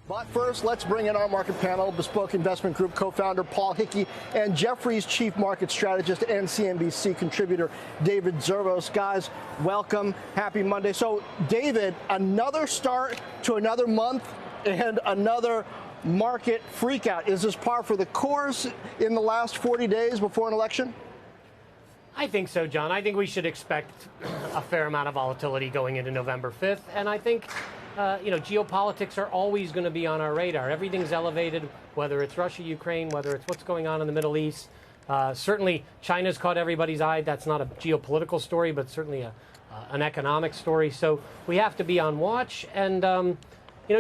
But first, let's bring in our market panel, Bespoke Investment Group co-founder Paul Hickey and Jefferies chief market strategist and CNBC contributor David Zervos. Guys, welcome. Happy Monday. So, David, another start to another month and another market freakout. Is this par for the course in the last 40 days before an election? I think so, John. I think we should expect a fair amount of volatility going into November 5th. And I think geopolitics are always going to be on our radar. Everything's elevated, whether it's Russia, Ukraine, whether it's what's going on in the Middle East. Certainly, China's caught everybody's eye. That's not a geopolitical story, but certainly an economic story. So we have to be on watch. And,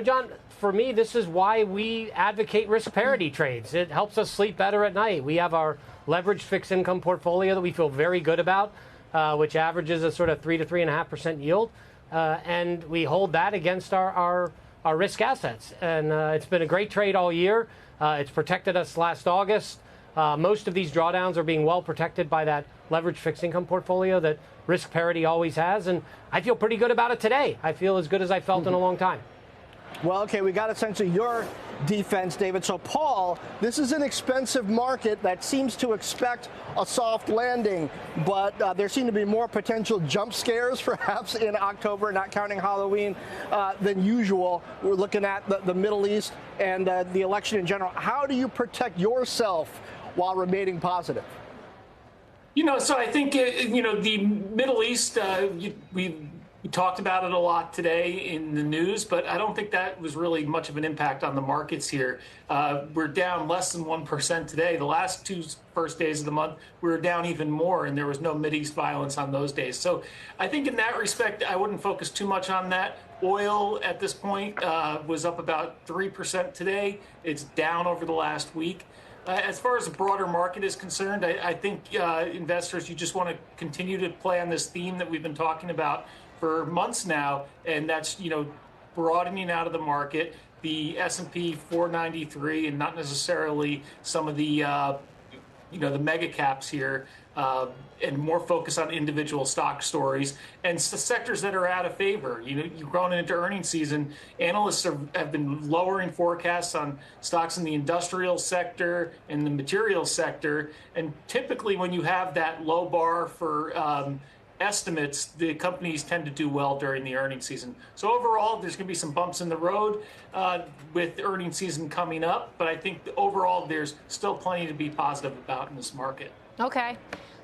John, for me, this is why we advocate risk parity trades. It helps us sleep better at night. We have our leveraged fixed income portfolio that we feel very good about, which averages a sort of 3 to 3.5% yield. And we hold that against our risk assets. And it's been a great trade all year. It's protected us last August. Most of these drawdowns are being well protected by that leveraged fixed income portfolio that risk parity always has. And I feel pretty good about it today. I feel as good as I felt in a long time. Well, okay, we got a sense of your defense, David. So, Paul, this is an expensive market that seems to expect a soft landing, but there seem to be more potential jump scares, perhaps, in October, not counting Halloween, than usual. We're looking at the Middle East and the election in general. How do you protect yourself while remaining positive? So I think, the Middle East, we talked about it a lot today in the news, but I don't think that was really much of an impact on the markets here. We're down less than 1% today. The last two first days of the month, we were down even more, and there was no Mideast violence on those days. So I think in that respect, I wouldn't focus too much on that. Oil at this point was up about 3% today. It's down over the last week. As far as the broader market is concerned, I think investors, you just want to continue to play on this theme that we've been talking about for months now, and that's broadening out of the market, the S&P 493, and not necessarily some of the the mega caps here, and more focus on individual stock stories and sectors that are out of favor. You've grown into earnings season. Analysts have been lowering forecasts on stocks in the industrial sector and the materials sector, and typically when you have that low bar for estimates, the companies tend to do well during the earnings season. So overall, there's going to be some bumps in the road with earnings season coming up, but I think overall there's still plenty to be positive about in this market. Okay.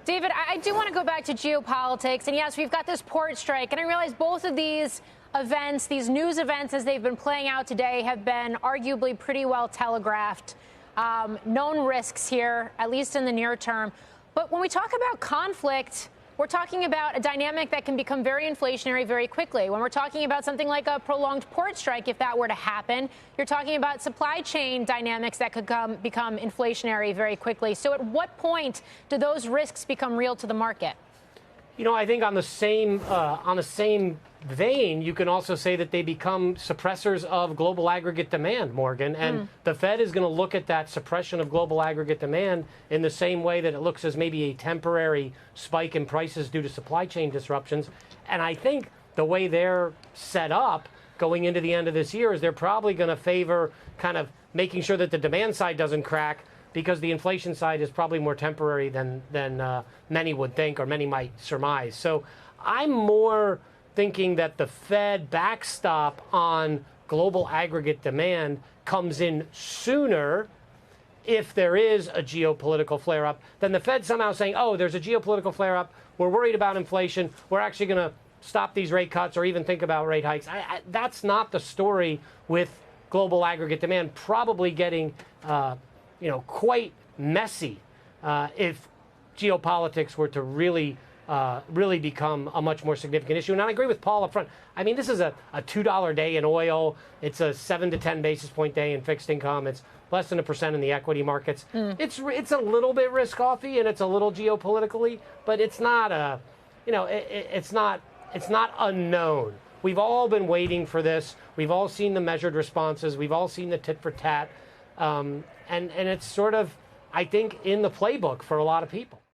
David, I do want to go back to geopolitics. And yes, we've got this port strike. And I realize both of these events, these news events as they've been playing out today, have been arguably pretty well telegraphed. Known risks here, at least in the near term. But when we talk about conflict, we're talking about a dynamic that can become very inflationary very quickly. When we're talking about something like a prolonged port strike, if that were to happen, you're talking about supply chain dynamics that could become inflationary very quickly. So at what point do those risks become real to the market? I think on the same vein, you can also say that they become suppressors of global aggregate demand, Morgan. And the Fed is going to look at that suppression of global aggregate demand in the same way that it looks as maybe a temporary spike in prices due to supply chain disruptions. And I think the way they're set up going into the end of this year is they're probably going to favor kind of making sure that the demand side doesn't crack, because the inflation side is probably more temporary than many would think or many might surmise. So I'm more thinking that the Fed backstop on global aggregate demand comes in sooner if there is a geopolitical flare-up than the Fed somehow saying, oh, there's a geopolitical flare-up, we're worried about inflation, we're actually going to stop these rate cuts or even think about rate hikes. That's not the story with global aggregate demand probably getting quite messy if geopolitics were to really become a much more significant issue. And I agree with Paul up front. I mean, this is a $2 day in oil. It's a 7 to 10 basis point day in fixed income. It's less than 1% in the equity markets. It's a little bit risk-offy and it's a little geopolitically, but it's not it's not unknown. We've all been waiting for this. We've all seen the measured responses. We've all seen the tit for tat. And it's sort of, I think, in the playbook for a lot of people.